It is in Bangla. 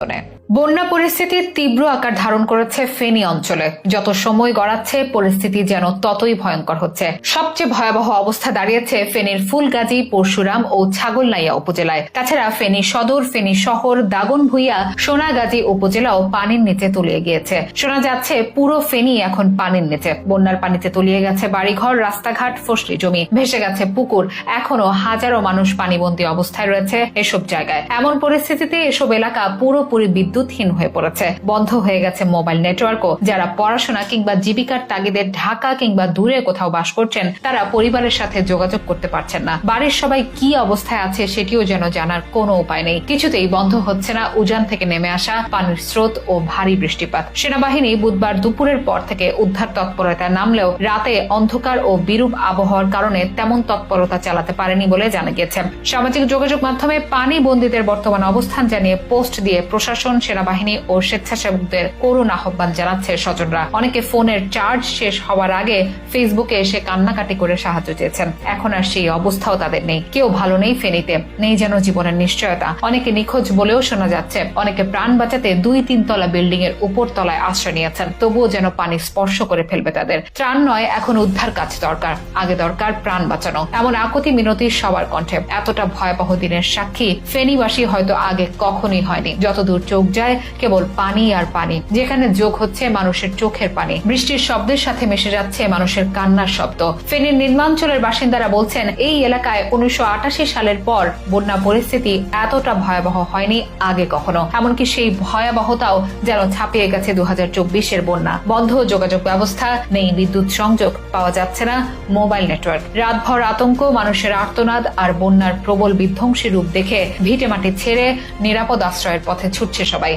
বন্যা পরিস্থিতির তীব্র আকার ধারণ করেছে ফেনী অঞ্চলে। যত সময় গড়াচ্ছে পরিস্থিতি যেন ততই ভয়ঙ্কর হচ্ছে। সবচেয়ে ভয়াবহ অবস্থা দাঁড়িয়েছে ফেনীর ফুলগাজী, পরশুরাম ও ছাগলনাইয়া উপজেলায়। তাছাড়া ফেনী সদর, ফেনী শহর, দাগনভূঞা, সোনাগাজী উপজেলাও পানির নিচে তলিয়ে গিয়েছে। শোনা যাচ্ছে পুরো ফেনী এখন পানির নিচে। বন্যার পানিতে তলিয়ে গেছে বাড়িঘর, রাস্তাঘাট, ফসলি জমি, ভেসে গেছে পুকুর। এখনো হাজারো মানুষ পানিবন্দী অবস্থায় রয়েছে এসব জায়গায়। এমন পরিস্থিতিতে এসব এলাকা পুরোপুরি বিদ্যুৎহীন হয়ে পড়েছে। বন্ধ হয়ে গেছে মোবাইল নেটওয়ার্কও। যারা পড়াশোনা কিংবা জীবিকার তাগিদে ঢাকা কিংবা দূরে কোথাও বাস করছেন, তারা পরিবারের সাথে যোগাযোগ করতে পারছেন না। বাড়ির সবাই কি অবস্থায় আছে সেটিও যেন জানার কোনো উপায় নেই। কিছুতেই বন্ধ হচ্ছে না উজান থেকে নেমে আসা পানির স্রোত ও ভারী বৃষ্টিপাত। সেনাবাহিনী বুধবার দুপুরের পর থেকে উদ্ধার তৎপরতায় নামলেও রাতে অন্ধকার ও বিরূপ আবহাওয়ার কারণে তেমন তৎপরতা চালাতে পারেনি বলে জানা গেছে। সামাজিক যোগাযোগ মাধ্যমে পানি বন্দীদের বর্তমান অবস্থান জানিয়ে পোস্ট দিয়ে প্রশাসন, সেনাবাহিনী ও স্বেচ্ছাসেবকদের করুণ আহ্বান জানাচ্ছে স্বজনরা। অনেকে ফোনের চার্জ শেষ হওয়ার আগে ফেসবুকে এসে কান্নাকাটি করে সাহায্য চেয়েছেন। এখন আর সেই অবস্থাও তাদের নেই। কেউ ভালো নেই ফেনীতে, নেই যেন জীবনের নিশ্চয়তা। অনেকে নিখোঁজ বলেও শোনা যাচ্ছে। অনেকে প্রাণ বাঁচাতে 2-3 তলা বিল্ডিং এর উপর তলায় আশ্রয় নিয়েছেন, তবুও যেন পানি স্পর্শ করে ফেলবে তাদের। ত্রাণ নয়, এখন উদ্ধার কাজ দরকার। আগে দরকার প্রাণ বাঁচানো। এমন আকুতি মিনতি সবার কণ্ঠে। এতটা ভয়াবহ দিনের সাক্ষী ফেনীবাসী হয়তো আগে কখনই হয়নি। যতদূর চোখ যায় কেবল পানি আর পানি, যেখানে যোগ হচ্ছে মানুষের চোখের পানি। বৃষ্টির শব্দের সাথে মিশে যাচ্ছে মানুষের কান্নার শব্দ। ফেনীর নিম্নাঞ্চলের বাসিন্দারা বলছেন, এই এলাকায় 1988 সালের পর বন্যা পরিস্থিতি এতটা ভয়াবহ হয়নি আগে কখনো। এমনকি সেই ভয়াবহতাও যেন ছাপিয়ে গেছে 2024-এর বন্যা। বন্ধ যোগাযোগ ব্যবস্থা, নেই বিদ্যুৎ সংযোগ, পাওয়া যাচ্ছে না মোবাইল নেটওয়ার্ক। রাতভর আতঙ্ক, মানুষের আর্তনাদ আর বন্যার প্রবল বিধ্বংসী রূপ দেখে ভিটেমাটি ছেড়ে নিরাপদ আশ্রয়ের পথে ছুটছে সবাই।